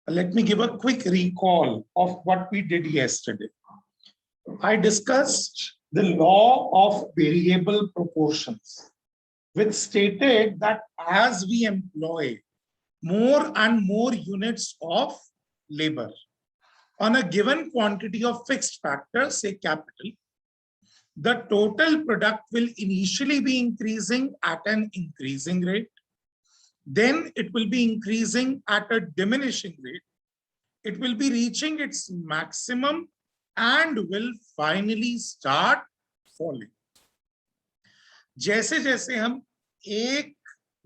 Let me give a quick recall of what we did yesterday. I discussed the law of variable proportions, which stated that as we employ more and more units of labor on a given quantity of fixed factors, say capital, the total product will initially be increasing at an increasing rate. Then it will be increasing at a diminishing rate. It will be reaching its maximum and will finally start falling. जैसे जैसे हम एक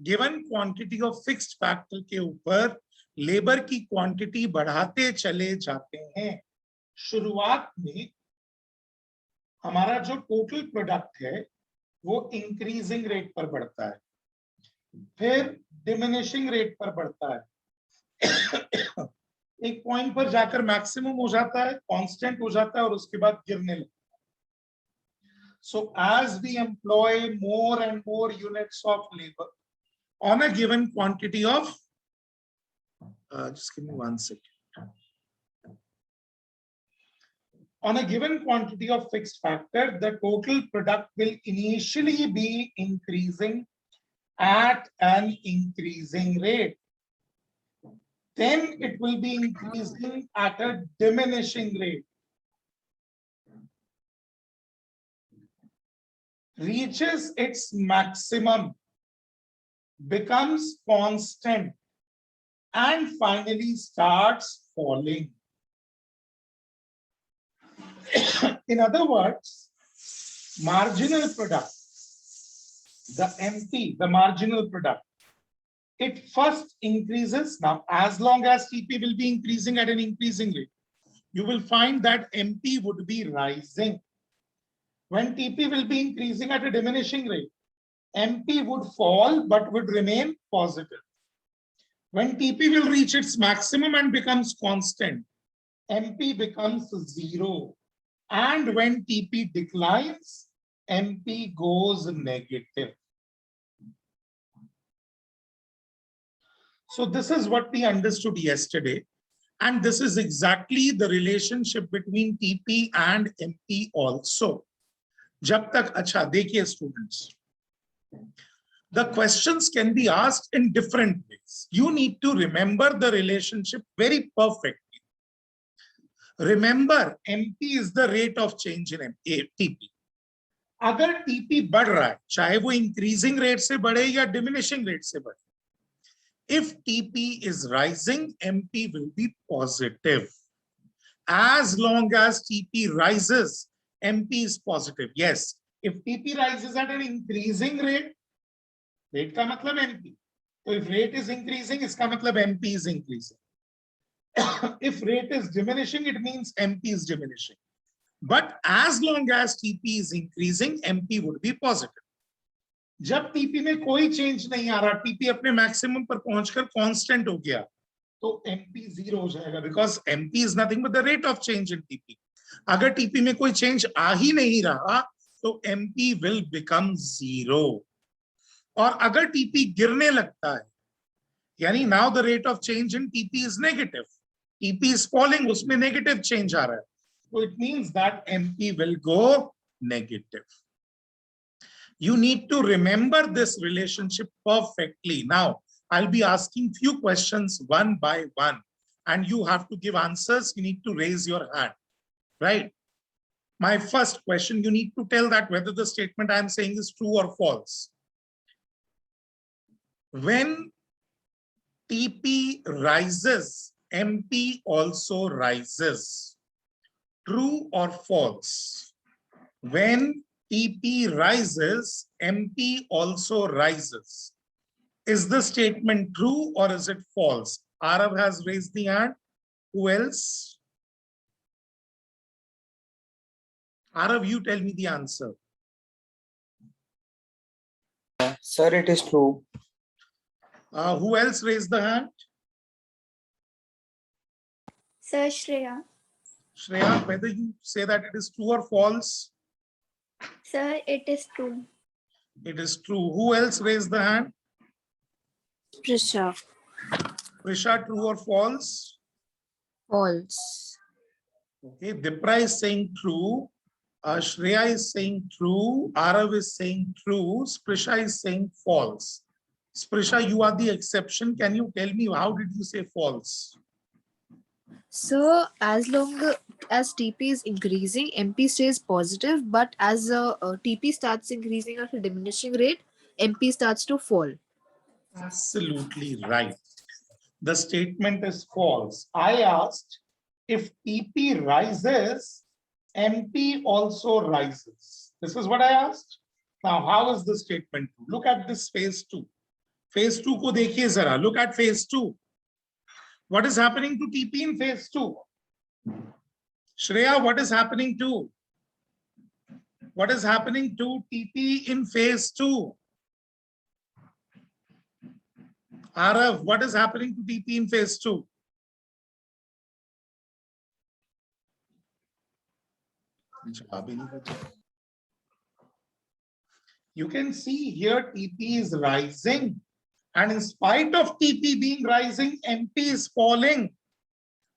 given quantity of fixed factor के ऊपर labour की quantity बढ़ाते चले जाते हैं, शुरुआत में हमारा जो टोटल प्रोडक्ट है वो इंक्रीजिंग रेट पर बढ़ता है, फिर डिमिनिशिंग रेट पर बढ़ता है, एक पॉइंट पर जाकर मैक्सिमम हो जाता है, कांस्टेंट हो जाता है और उसके बाद गिरने लगता है. So as we employ more and more units of labor on a given quantity of, just give me 1 second. On a given quantity of fixed factor, the total product will initially be increasing at an increasing rate. Then it will be increasing at a diminishing rate. Reaches its maximum, becomes constant, and finally starts falling. In other words, marginal product, the MP, the marginal product, it first increases. Now, as long as TP will be increasing at an increasing rate, you will find that MP would be rising. When TP will be increasing at a diminishing rate, MP would fall but would remain positive. When TP will reach its maximum and becomes constant, MP becomes 0. And when TP declines, MP goes negative. So this is what we understood yesterday. And this is exactly the relationship between TP and MP also. जब तक अच्छा देखिए students, the questions can be asked in different ways. You need to remember the relationship very perfectly. Remember, MP is the rate of change in TP. अगर TP बढ़ रहा है, चाहे वो increasing rate से बढ़े या diminishing rate से बढ़े, if TP is rising, MP will be positive. As long as TP rises, MP is positive. Yes, if TP rises at an increasing rate, rate का मतलब MP. So if rate is increasing, इसका मतलब MP is increasing. If rate is diminishing, it means MP is diminishing. But as long as TP is increasing, MP would be positive. जब TP में कोई change नहीं आ रहा, TP अपने maximum पर पहुंचकर constant हो गया, तो MP 0 हो जाएगा, because MP is nothing but the rate of change in TP. अगर TP में कोई change आ ही नहीं रहा, तो MP will become 0. और अगर TP गिरने लगता है, यानी now the rate of change in TP is negative. TP is falling, उसमें negative change आ रहा है. So it means that MP will go negative. You need to remember this relationship perfectly. Now, I'll be asking few questions one by one, and you have to give answers. You need to raise your hand, right? My first question, you need to tell that whether the statement I'm saying is true or false. When TP rises, MP also rises. True or false? When TP rises, MP also rises. Is the statement true or is it false? Arav has raised the hand. Who else? Arav, you tell me the answer. Sir, it is true. Who else raised the hand? Sir, Shreya. Shreya, whether you say that it is true or false? Sir, it is true. It is true. Who else raised the hand? Prisha. Prisha, true or false? False. Okay, Dipra is saying true. Shreya is saying true. Arav is saying true. Sprisha is saying false. Sprisha, you are the exception. Can you tell me how did you say false? So as long as TP is increasing, MP stays positive, but as TP starts increasing at a diminishing rate, MP starts to fall. Absolutely right. The statement is false. I asked if TP rises, MP also rises. This is what I asked. Now, how is the statement true? Look at this phase 2. Phase 2 ko dekhiye zara. Look at phase 2. What is happening to TP in phase 2? Shreya, what is happening to? What is happening to TP in phase 2? Arav, what is happening to TP in phase 2? You can see here TP is rising, and in spite of TP being rising, MP is falling.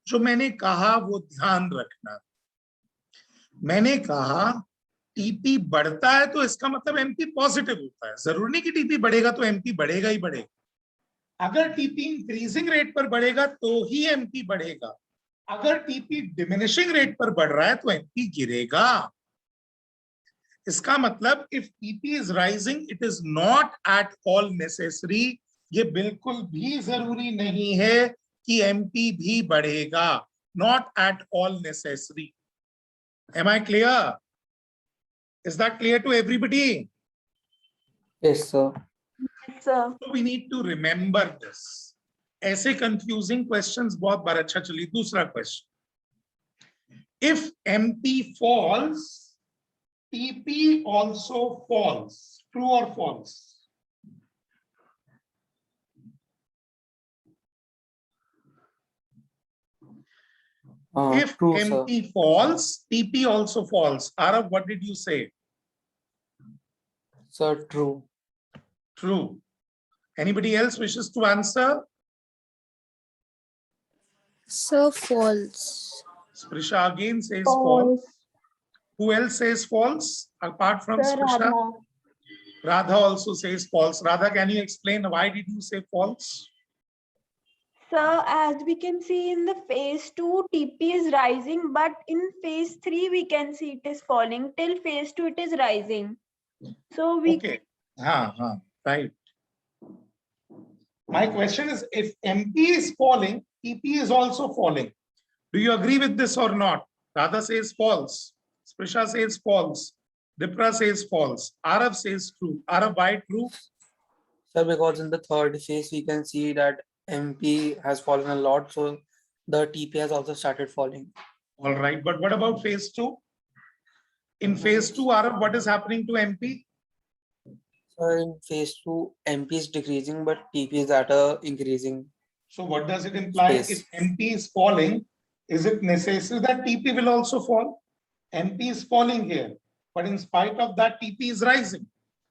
जो मैंने कहा वो ध्यान रखना. मैंने कहा TP बढ़ता है तो इसका मतलब एमपी पॉजिटिव होता है. जरूरी नहीं कि टीपी बढ़ेगा तो एमपी बढ़ेगा ही बढ़ेगा. अगर टीपी इंक्रीजिंग रेट पर बढ़ेगा तो ही एमपी बढ़ेगा. अगर टीपी डिमिनिशिंग रेट पर बढ़ रहा है तो एमपी गिरेगा. इसका मतलब if TP is rising it is not at all necessary. ये बिल्कुल भी जरूरी नहीं है कि एमपी भी बढ़ेगा. Not at all necessary. Am I clear? Is that clear to everybody? Yes, sir. Yes, sir. So we need to remember this. ऐसे confusing questions बहुत बार. अच्छा चलिए दूसरा question. If MP falls, TP also falls. True or false? If True, sir. MP falls, TP also falls. Arav, what did you say? Sir, true. True. Anybody else wishes to answer? So false. Sprisha again says false. Who else says false apart from Sir, Sprisha? Radha. Radha also says false. Radha, can you explain why did you say false? Sir, as we can see in the phase 2, TP is rising, but in phase 3, we can see it is falling. Till phase 2, it is rising. So we Okay. Right. My question is, if MP is falling, TP is also falling. Do you agree with this or not? Radha says false. Sprisha says false. Dipra says false. Arav says true. Arav, why true? Sir, because in the third phase, we can see that MP has fallen a lot, so the TP has also started falling. All right. But what about phase 2? In phase 2, Arav, what is happening to MP? Sir, in phase 2, MP is decreasing, but TP is at a increasing. So what does it imply? Space. If MP is falling, is it necessary that TP will also fall? MP is falling here, but in spite of that, TP is rising.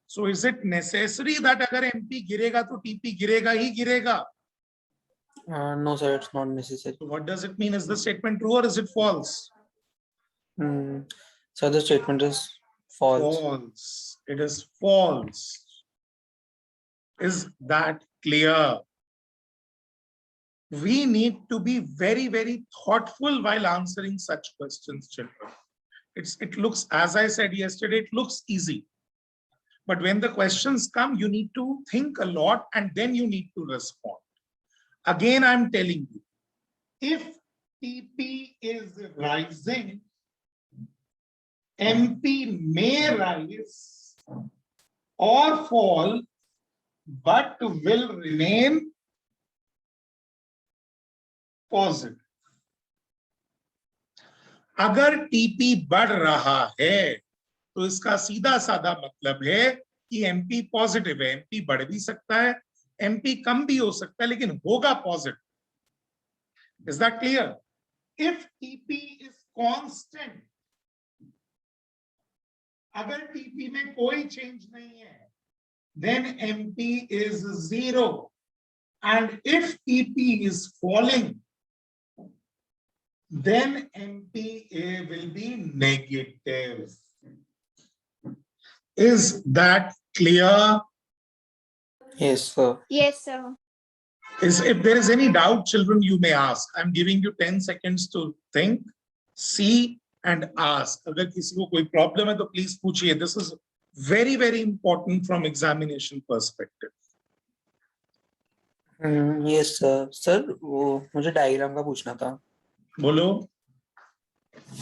So is it necessary that agar MP girega to TP girega hi girega? No, sir, it's not necessary. So what does it mean? Is the statement true or is it false? So the statement is false. False. It is false. Is that clear? We need to be very, very thoughtful while answering such questions, children. It looks, as I said yesterday, it looks easy. But when the questions come, you need to think a lot and then you need to respond. Again, I'm telling you, if TP is rising, MP may rise or fall, but will remain positive. अगर TP बढ़ रहा है तो इसका सीधा साधा मतलब है कि एमपी पॉजिटिव है. एमपी बढ़ भी सकता है, एमपी कम भी हो सकता है, लेकिन होगा positive. Is that clear? If TP is constant, अगर टीपी में कोई चेंज नहीं है, then MP is 0. And if TP is falling, then MPA will be negative. Is that clear? Yes, sir. Yes, sir. If there is any doubt, children, you may ask. I'm giving you 10 seconds to think, see, and ask. अगर किसी को कोई problem है तो please पूछिए. This is very, very important from examination perspective. Yes sir. Sir वो मुझे diagram का पूछना था. बोलो.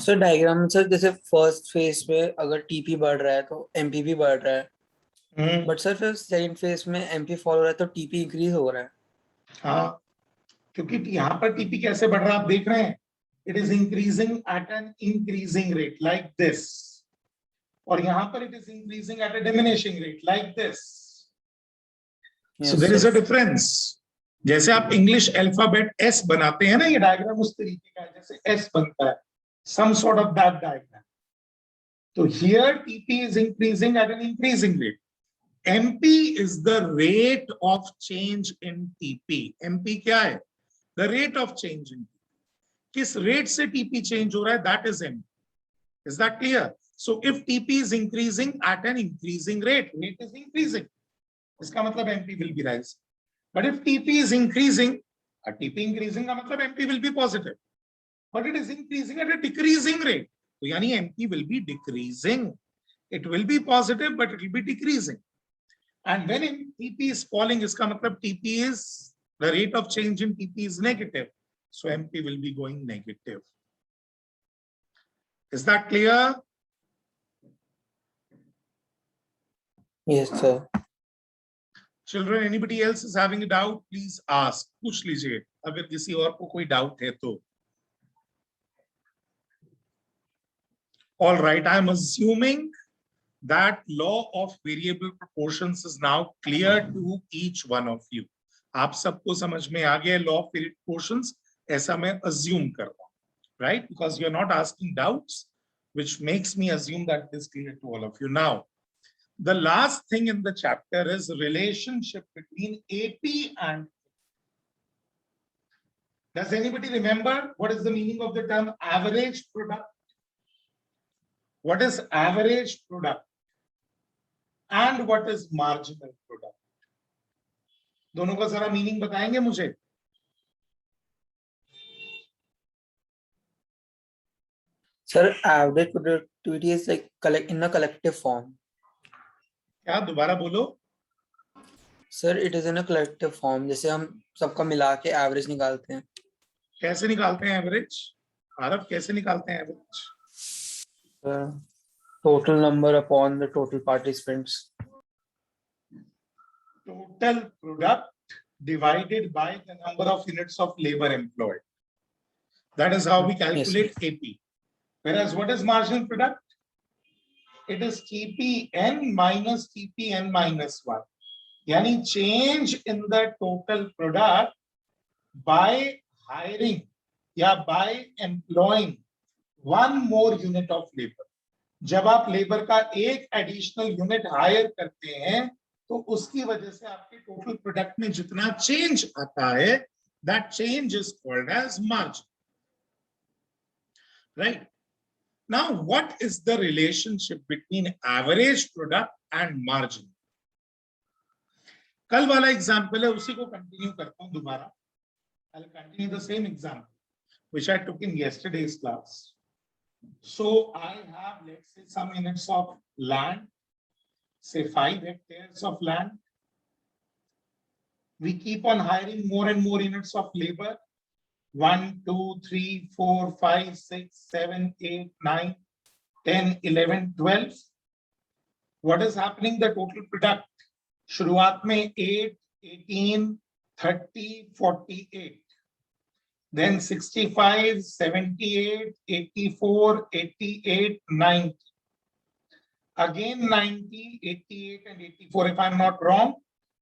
सर डायग्राम सर जैसे फर्स्ट फेज में अगर टीपी बढ़ रहा है तो एमपी भी बढ़ रहा है. बट सर फिर सेकंड फेज में एमपी फॉल हो रहा है तो टीपी इंक्रीज हो रहा है. हाँ, क्योंकि यहाँ पर टीपी कैसे बढ़ रहा है आप देख रहे हैं. It is increasing at an increasing rate like this. और यहाँ पर it is increasing at a diminishing rate like this. Yes, So there is sir. a difference. जैसे आप इंग्लिश अल्फाबेट एस बनाते हैं ना, ये डायग्राम उस तरीके का है जैसे एस बनता है. Some sort of that diagram. So here TP is increasing at an increasing rate. MP is the rate of change in TP. MP क्या है? The rate of change in TP. किस rate से TP change हो रहा है? That is MP. Is that clear? So if TP is increasing at an increasing rate is increasing. इसका मतलब MP will be rising. But if TP is increasing, TP increasing का मतलब MP will be positive. But it is increasing at a decreasing rate. So यानी MP will be decreasing. It will be positive, but it will be decreasing. And when TP is falling, इसका मतलब TP is, the rate of change in TP is negative. So MP will be going negative. Is that clear? Yes, sir. Children, anybody else is having a doubt, please ask. पूछ लीजिए अगर किसी और को कोई doubt है तो. All right, I am assuming that law of variable proportions is now clear to each one of you. आप सबको समझ में आ गया law of variable proportions, ऐसा मैं assume कर रहा हूँ, right? Because you are not asking doubts, which makes me assume that it is clear to all of you. Now, the last thing in the chapter is relationship between AP and. Does anybody remember what is the meaning of the term average product? What is average product? And what is marginal product? दोनों का जरा meaning बताएंगे मुझे. Sir, average productivity is like in a collective form. क्या दोबारा बोलो. Sir, it is in a collective form. जैसे हम सबका मिला के एवरेज निकालते हैं. कैसे निकालते हैं एवरेज? आरव कैसे निकालते हैं average? Total number upon the total participants. Total product divided by the number of units of labor employed. That is how we calculate AP. Whereas what is marginal product? It is TPN minus TPN minus 1. Yani change in the total product by hiring by employing one more unit of labor. जब आप labour का एक additional unit higher करते हैं तो उसकी वजह से आपके टोटल प्रोडक्ट में जितना चेंज आता है, that change is called as margin. Right? Now, what is the relationship between average product and margin? कल वाला एग्जाम्पल है, उसी को कंटिन्यू करता हूं दोबारा. I'll continue the same example which I took in yesterday's class. So I have, let's say, some units of land, say 5 hectares of land. We keep on hiring more and more units of labor. 1, 2, 3, 4, 5, 6, 7, 8, 9, 10, 11, 12. What is happening? The total product. शुरुआत में 8, 18, 30, 48. Then 65, 78, 84, 88, 90. Again 90, 88 and 84. If I'm not wrong,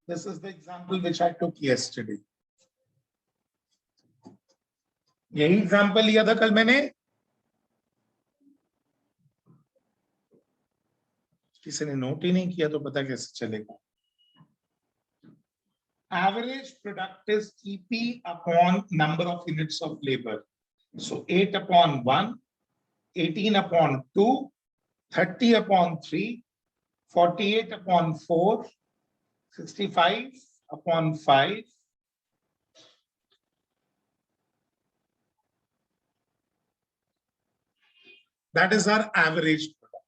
this is the example which I took yesterday. यही example लिया था कल मैंने. किसी ने note ही नहीं किया तो पता कैसे चलेगा. Average product is TP upon number of units of labor. So 8 upon 1, 18 upon 2, 30 upon 3, 48 upon 4, 65 upon 5. That is our average product.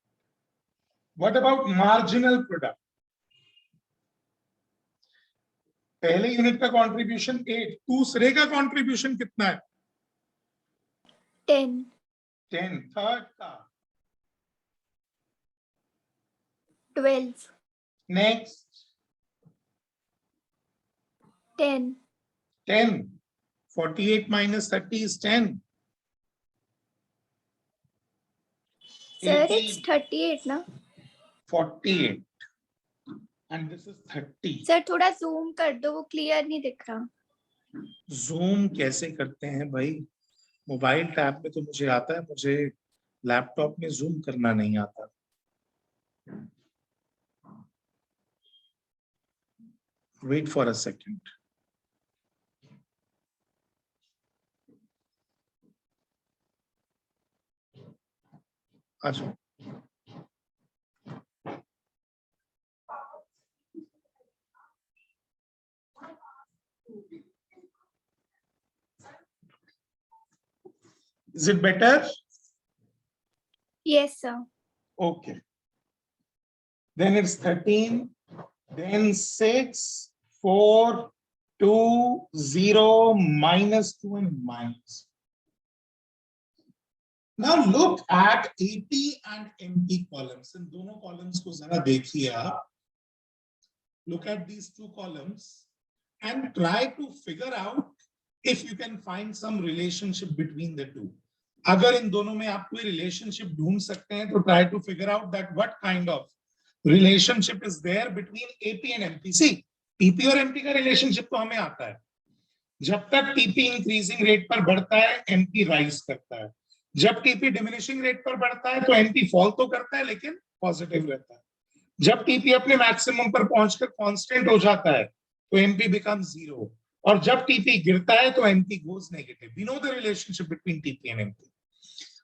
What about marginal product? पहले यूनिट का कंट्रीब्यूशन 8, दूसरे का कंट्रीब्यूशन कितना है? 10. 10. थर्ड का 12. Next 10. 10. 48 minus 30 is 10. Sir, 18, it's 38 ना? 48 and this is 30. Sir थोड़ा zoom कर दो, वो क्लियर नहीं दिख रहा। जूम कैसे करते हैं भाई? मोबाइल टैब में तो मुझे आता है, मुझे लैपटॉप में जूम करना नहीं आता। Wait for a second. अच्छा, is it better? Yes, sir. Okay. Then it's 13, then 6, 4, 2, 0, minus 2 and minus. Now look at AP and MP columns. In दोनों columns को जरा देखिए आप. Look at these two columns and try to figure out if you can find some relationship between the two. अगर इन दोनों में आप कोई relationship ढूंढ सकते हैं तो try to figure out that what kind of relationship is there between AP and MP. See, PP और MP का relationship तो हमें आता है. जब तक TP increasing rate पर बढ़ता है, MP rise करता है. जब TP diminishing rate पर बढ़ता है तो MP fall तो करता है लेकिन positive रहता है. जब TP अपने maximum पर पहुंचकर constant हो जाता है तो MP becomes 0. और जब TP गिरता है तो MP goes negative. We know the relationship between TP and MP.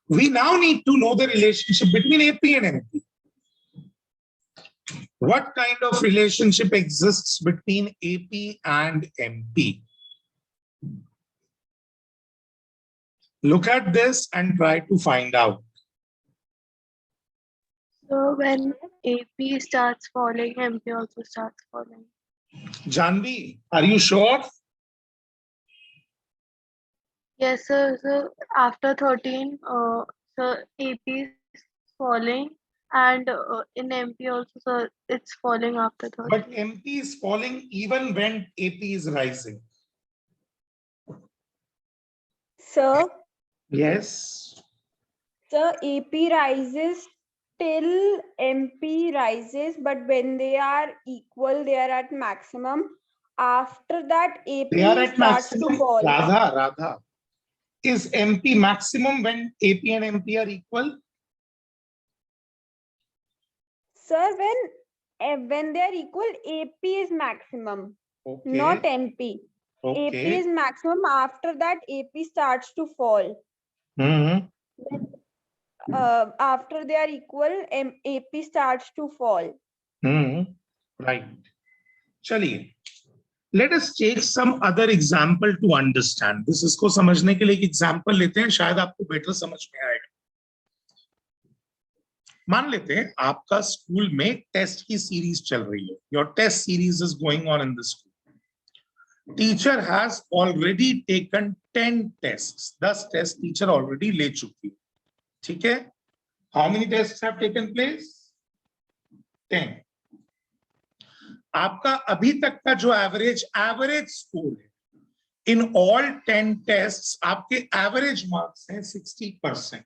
We now need to know the relationship between AP and MP. What kind of relationship exists between AP and MP? Look at this and try to find out. So when AP starts falling, MP also starts falling. Janvi, are you sure? Yes, sir. So after 13, so AP is falling, and in MP also, sir, it's falling after 13. But MP is falling even when AP is rising. Sir, Yes. sir, AP rises till MP rises, but when they are equal, they are at maximum. After that, AP They are at starts to maximum. fall. Radha. Is MP maximum when AP and MP are equal? Sir, when they are equal, AP is maximum, Okay. not MP. AP Okay. is maximum. After that, AP starts to fall. Mhm. After they are equal, AP starts to fall. Right. चलिए. Let us take some other example to understand. This इसको समझने के लिए एक example लेते हैं, शायद आपको better समझ में आएगा. मान लेते हैं आपका स्कूल में टेस्ट की सीरीज चल रही है. Your test series is going on in the school. Teacher has already taken 10 tests. 10 tests teacher already ले चुकी है. ठीक है? How many tests have taken place? 10. आपका अभी तक का जो एवरेज स्कोर है, इन ऑल 10 टेस्ट्स आपके एवरेज मार्क्स हैं 60%.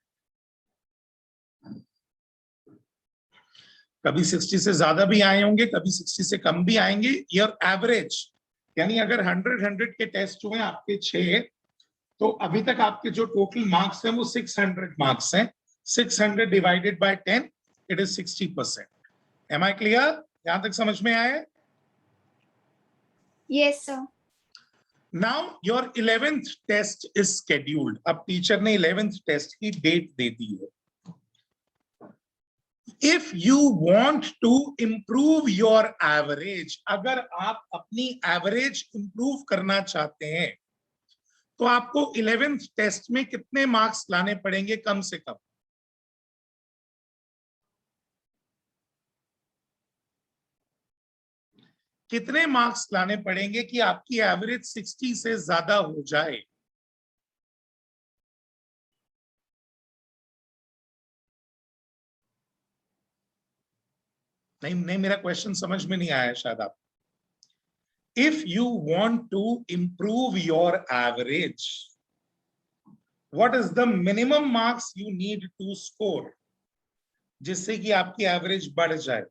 कभी 60 से ज्यादा भी आए होंगे, कभी 60 से कम भी आएंगे. योर एवरेज यानी अगर 100 के टेस्ट हुए आपके 6, तो अभी तक आपके जो टोटल मार्क्स हैं वो 600 मार्क्स हैं. 600 divided by 10, it is 60%. Am I clear? यहां तक समझ में आए? Yes, sir. Now your 11th test is scheduled. अब टीचर ने 11th टेस्ट की डेट दे दी है. If you want to improve your average, अगर आप अपनी एवरेज इंप्रूव करना चाहते हैं तो आपको 11th टेस्ट में कितने मार्क्स लाने पड़ेंगे कम से कम? कितने मार्क्स लाने पड़ेंगे कि आपकी एवरेज 60 से ज्यादा हो जाए? नहीं, मेरा क्वेश्चन समझ में नहीं आया शायद आप. If you want to improve your average, what is the minimum marks you need to score जिससे कि आपकी एवरेज बढ़ जाए?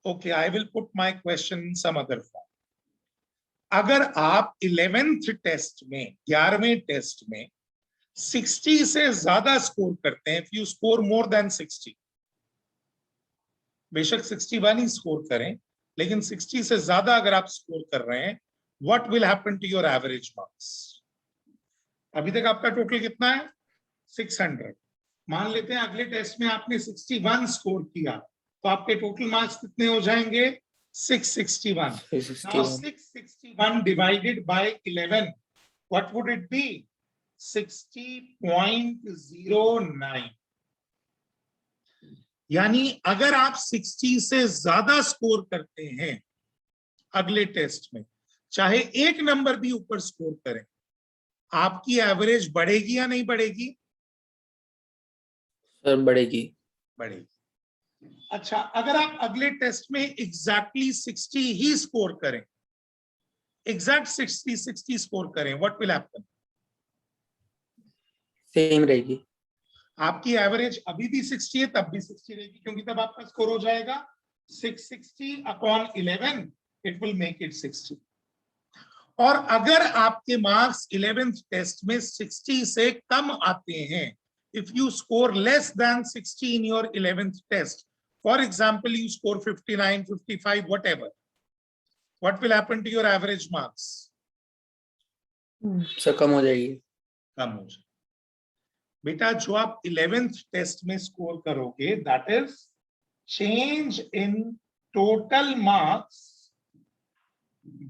Okay, I will put my question in some other form. अगर आप 11th टेस्ट में 11वें टेस्ट में 60 से ज्यादा स्कोर करते हैं, if you score more than 60, बेशक 61 ही स्कोर करें, लेकिन 60 से ज्यादा अगर आप स्कोर कर रहे हैं, what will happen to your average marks? अभी तक आपका टोटल कितना है? 600. मान लेते हैं अगले टेस्ट में आपने 61 स्कोर किया, तो आपके टोटल मार्क्स कितने हो जाएंगे? 661. Now 661 divided by 11, what would it be? 60.09. यानी अगर आप 60 से ज्यादा स्कोर करते हैं अगले टेस्ट में, चाहे एक नंबर भी ऊपर स्कोर करें, आपकी एवरेज बढ़ेगी या नहीं बढ़ेगी? सर बढ़ेगी. बढ़ेगी. अच्छा, अगर आप अगले टेस्ट में एग्जैक्टली 60 ही स्कोर करें, एग्जैक्ट 60 स्कोर करें, व्हाट विल हैपन? सेम रहेगी. आपकी एवरेज अभी भी 60 है, तब भी 60 रहेगी, क्योंकि तब आपका स्कोर हो जाएगा 660 upon 11, it will make it 60. और अगर आपके मार्क्स 11th टेस्ट में 60 से कम आते हैं, if you score less than 60 in your 11th test, for example you score 59, 55, whatever, what will happen to your average marks? Sir कम हो जाएगी. कम हो जाएगी. बेटा जो आप 11th टेस्ट में स्कोर करोगे, that is change in total marks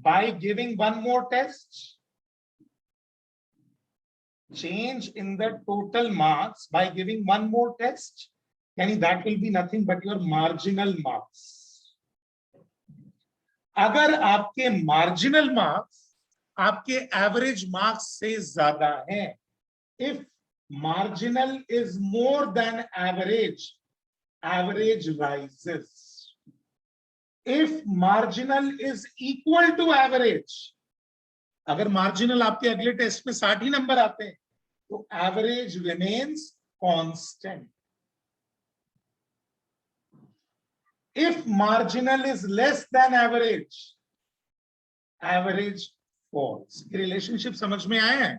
by giving one more test. Change in the total marks by giving one more test, यानी that will be nothing but your marginal marks. अगर आपके marginal marks आपके average marks से ज्यादा हैं, if marginal is more than average, average rises. If marginal is equal to average, अगर marginal आपके अगले टेस्ट में 60 ही नंबर आते हैं, तो average remains constant. If marginal is less than average, average falls. Relationship समझ में आया है?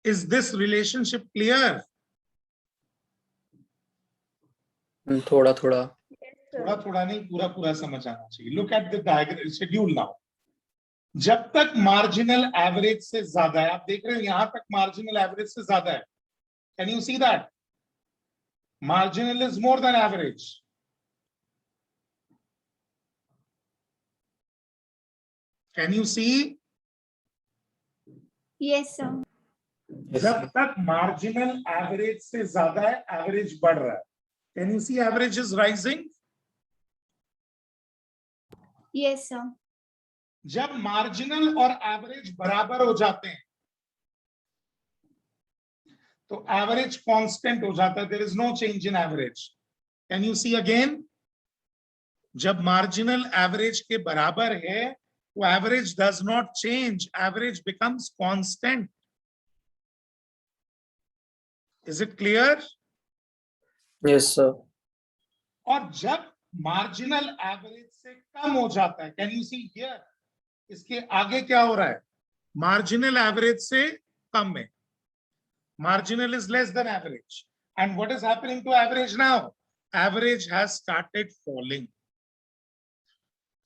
Is this relationship clear? थोड़ा थोड़ा. थोड़ा थोड़ा नहीं, पूरा पूरा समझ आना चाहिए. Look at the diagram schedule now. जब तक मार्जिनल एवरेज से ज्यादा है, आप देख रहे हो यहां तक मार्जिनल एवरेज से ज्यादा है. Can you see that? Marginal is more than average. Can you see? Yes, sir. जब तक मार्जिनल एवरेज से ज्यादा है, एवरेज बढ़ रहा है. Can you see average is rising? Yes, sir. जब मार्जिनल और एवरेज बराबर हो जाते हैं, तो एवरेज कांस्टेंट हो जाता है. There is no change in average. Can you see again? जब मार्जिनल एवरेज के बराबर है, तो average does not change, average becomes constant. Is it clear? Yes sir. और जब मार्जिनल एवरेज से कम हो जाता है, कैन यू सी हियर? इसके आगे क्या हो रहा है? मार्जिनल एवरेज से कम है. Marginal is less than average. And what is happening to average now? Average has started falling.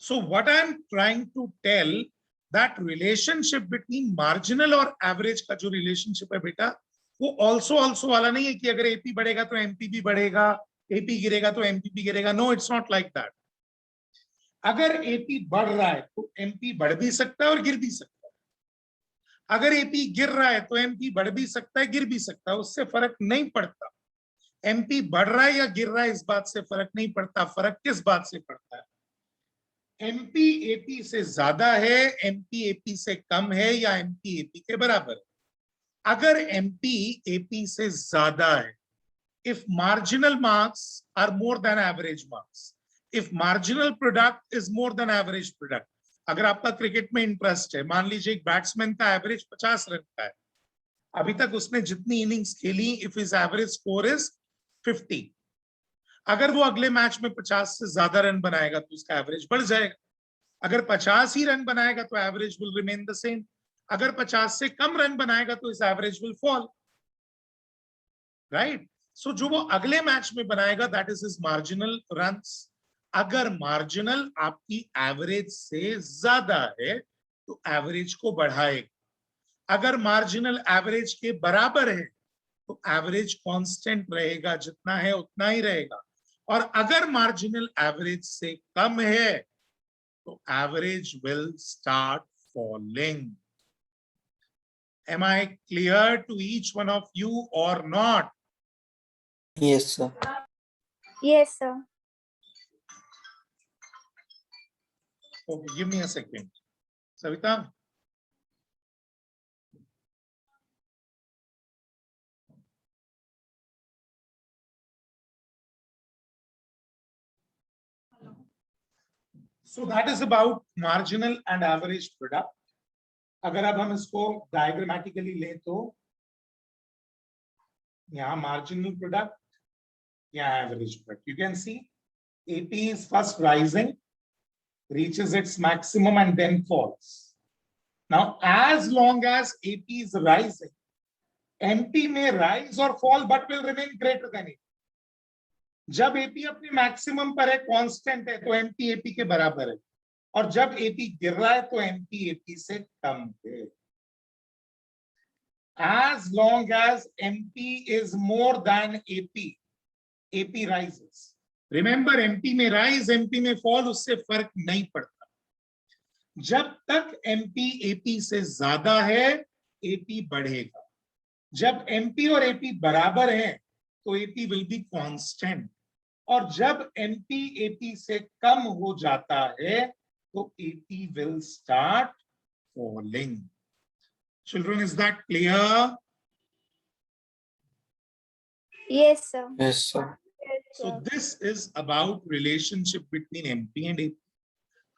So what I'm trying to tell, that relationship between marginal और average का जो relationship है बेटा, वो also वाला नहीं है कि अगर AP बढ़ेगा तो MP भी बढ़ेगा, AP गिरेगा तो MP भी गिरेगा. No, it's not like that. अगर AP बढ़ रहा है तो MP बढ़ भी सकता है और गिर भी सकता है. अगर AP गिर रहा है तो MP बढ़ भी सकता है, गिर भी सकता है. उससे फर्क नहीं पड़ता. MP बढ़ रहा है या गिर रहा है, इस बात से फर्क नहीं पड़ता. फर्क किस बात से पड़ता है? MP AP से ज्यादा है, MP AP से कम है, या MP AP के बराबर है. अगर MP AP से ज्यादा है, if marginal marks are more than average marks, if marginal product is more than average product, अगर आपका क्रिकेट में इंटरेस्ट है, मान लीजिए एक बैट्समैन का एवरेज 50 रन का है, अभी तक उसने जितनी इनिंग्स खेली, if his average score is 50, अगर वो अगले मैच में 50 से ज्यादा रन बनाएगा तो उसका एवरेज बढ़ जाएगा. अगर 50 ही रन बनाएगा तो average will remain the same. अगर 50 से कम रन बनाएगा तो इस एवरेज विल फॉल. राइट? सो जो वो अगले मैच में बनाएगा, that is his marginal runs. अगर मार्जिनल आपकी एवरेज से ज्यादा है तो एवरेज को बढ़ाएगा. अगर मार्जिनल एवरेज के बराबर है तो एवरेज कांस्टेंट रहेगा, जितना है उतना ही रहेगा. और अगर मार्जिनल एवरेज से कम है तो average will start falling. Am I clear to each one of you or not? Yes, sir. Yes, sir. Okay, give me a second. Savita? So that is about marginal and average product. अगर अब हम इसको diagrammatically लें तो यहाँ marginal product, यहाँ average product. You can see AP is first rising, reaches its maximum and then falls. Now, as long as AP is rising, MP may rise or fall but will remain greater than AP. जब AP अपने maximum पर है, constant है, तो MP AP के बराबर है. और जब AP गिर रहा है तो MP AP से कम है. As long as MP is more than AP, AP rises. Remember, MP में rise, MP में fall, उससे फर्क नहीं पड़ता. जब तक MP AP से ज्यादा है, AP बढ़ेगा. जब MP और AP बराबर है तो AP will be constant. और जब MP AP से कम हो जाता है तो AP will start falling. Children, is that clear? Yes, sir. Yes, sir. Yes, So sir. this is about relationship between MP and AP.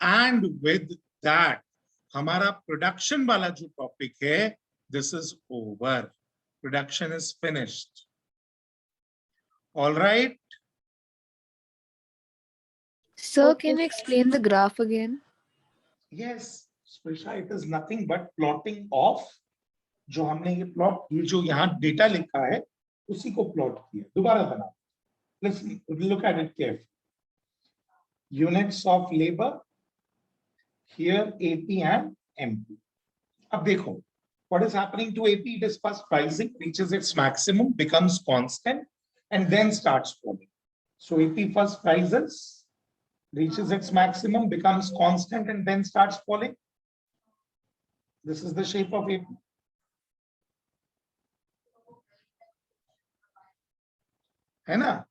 And with that, हमारा production वाला जो topic है, this is over. Production is finished. All right. Sir, can you explain the graph again? Yes, Sprisha, it is nothing but plotting of जो हमने ये plot, ये जो यहाँ data लिखा है, उसी को plot किया. दोबारा बनाओ. Let's look at it carefully. Units of labor. Here AP and MP. अब देखो, what is happening to AP? It is first rising, reaches its maximum, becomes constant, and then starts falling. So AP first rises, reaches its maximum, becomes constant, and then starts falling. This is the shape of AP. है ना?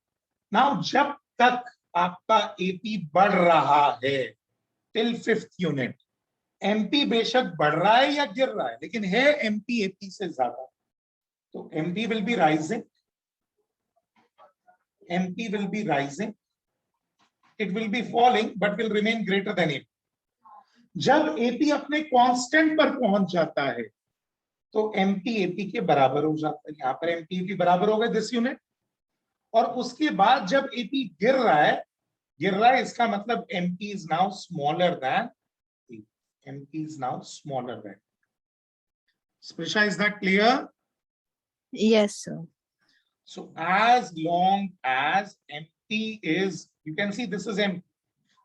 Now, जब तक आपका AP बढ़ रहा है, till 5th unit, MP बेशक बढ़ रहा है या गिर रहा है, लेकिन है MP AP से ज्यादा, तो MP will be rising. MP will be rising. It will be falling, but will remain greater than AP. जब AP अपने कांस्टेंट पर पहुंच जाता है, तो MP AP के बराबर हो जाता है. यहाँ पर MP AP बराबर हो गए दिस यूनिट. और उसके बाद जब AP गिर रहा है, इसका मतलब MP is now smaller than AP. MP is now smaller than. Sprisha, is that clear? Yes, sir. So as long as MP is, you can see this is MP.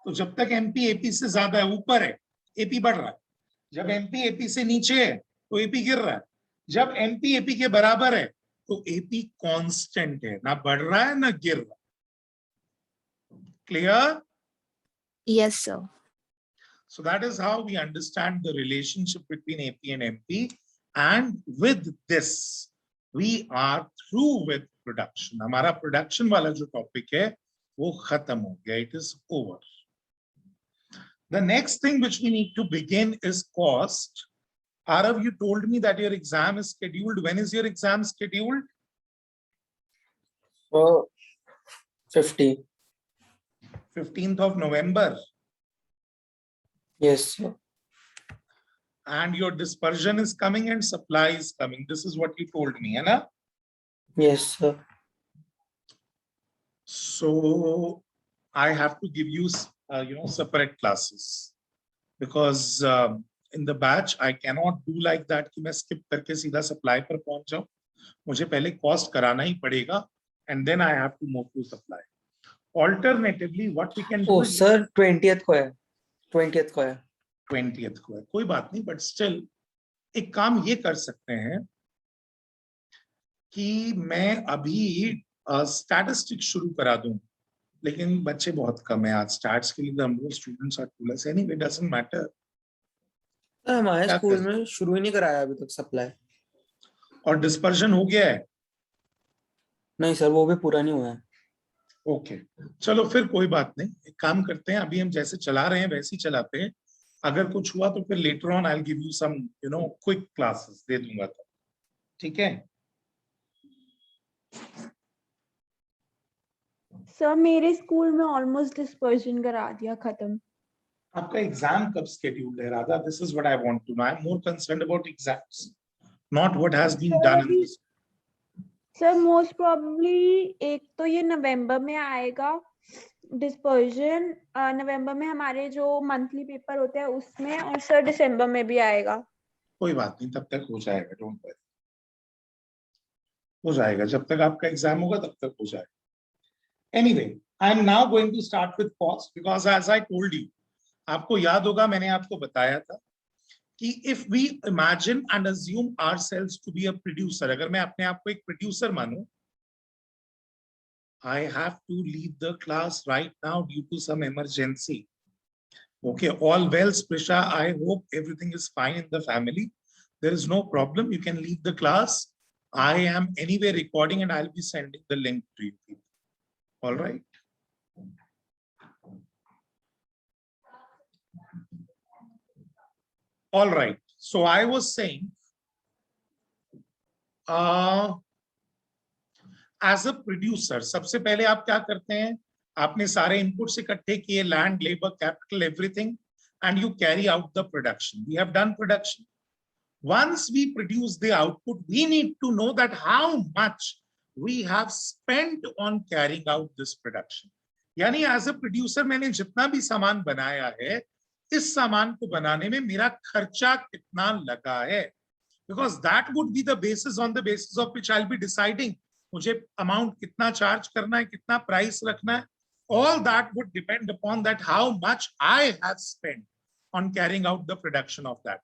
तो जब तक एमपी एपी से ज्यादा है, ऊपर है, AP बढ़ रहा है। जब एमपी एपी से नीचे है तो एपी गिर रहा है। जब एमपी एपी के बराबर है तो एपी कांस्टेंट है, ना बढ़ रहा है ना गिर रहा है। Clear? Yes, sir. So that is how we understand the relationship between AP and MP. And with this, we are through with production. हमारा production वाला जो topic है, वो खत्म हो गया. It is over. The next thing which we need to begin is cost. Arav, you told me that your exam is scheduled. When is your exam scheduled? So 50. 15th of November. Yes, sir. And your dispersion is coming and supply is coming. This is what you told me, है ना? Yes, sir. So I have to give you, separate classes because in the batch I cannot do like that कि मैं skip करके सीधा supply पर पहुंच जाऊं. मुझे पहले cost कराना ही पड़ेगा and then I have to move to supply. Alternatively, what we can do Oh, is sir, 20th को है. 20th को है. 20th को है, कोई बात नहीं, but still एक काम ये कर सकते हैं कि मैं अभी स्टैटिस्टिक्स शुरू करा दूं, लेकिन बच्चे बहुत कम है आज स्टैट्स के लिए. The number of students are too less. Anyway, doesn't matter. Sir हमारे क्या स्कूल करें? में शुरू ही नहीं कराया अभी तक सप्लाई. और डिस्पर्जन हो गया है? नहीं सर, वो भी पूरा नहीं हुआ है. ओके, चलो फिर कोई बात नहीं. एक काम करते हैं, अभी हम जैसे चला रहे हैं वैसे ही चलाते हैं. अगर कुछ हुआ तो फिर later on I will give you some quick classes दे दूंगा. तो ठीक है. सर मेरे स्कूल में ऑलमोस्ट डिस्पर्जन करा दिया खत्म. आपका एग्जाम कब स्केड्यूल्ड है Radha? This is what I want to know. I am more concerned about exams, not what has been done in this. Sir most probably एक तो ये नवंबर में आएगा डिस्पर्जन. नवंबर में हमारे जो मंथली पेपर होते हैं उसमें, और सर दिसंबर में भी आएगा. कोई बात नहीं, तब तक हो जाएगा. डोंट वरी, हो जाएगा. जब तक आपका एग्जाम होगा तब तक हो जाएगा. Anyway, I am now going to start with cost because as I told you, आपको याद होगा मैंने आपको बताया था कि if we imagine and assume ourselves to be a producer, अगर मैं अपने आप को एक प्रोड्यूसर मानूं, I have to leave the class right now due to some emergency. Okay, all well, Sprisha. I hope everything is fine in the family. There is no problem. You can leave the class. I am anyway recording and I'll be sending the link to you people. All right. All right. So I was saying, as a producer सबसे पहले आप क्या करते हैं? आपने सारे inputs इकट्ठे किए, land, labour, capital, everything, and you carry out the production. We have done production. Once we produce the output, we need to know that how much we have spent on carrying out this production. यानी as a producer मैंने जितना भी सामान बनाया है, इस सामान को बनाने में मेरा खर्चा कितना लगा है, because that would be the basis on the basis of which I will be deciding मुझे अमाउंट कितना चार्ज करना है, कितना प्राइस रखना है. All that would depend upon that how much I have spent on carrying out the production of that.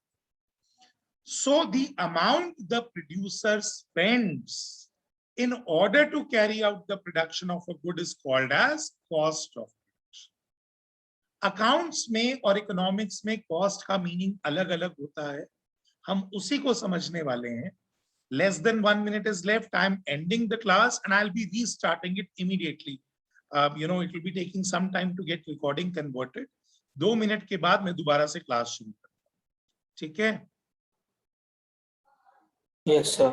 So the amount the producer spends in order to carry out the production of a good is called as cost of production. Accounts में और economics में cost का meaning अलग-अलग होता है. हम उसी को समझने वाले हैं. Less than 1 minute is left. I'm ending the class and I'll be restarting it immediately. It will be taking some time to get recording converted. 2 minute के बाद मैं दोबारा से क्लास शुरू करूंगा. ठीक है? Yes, sir.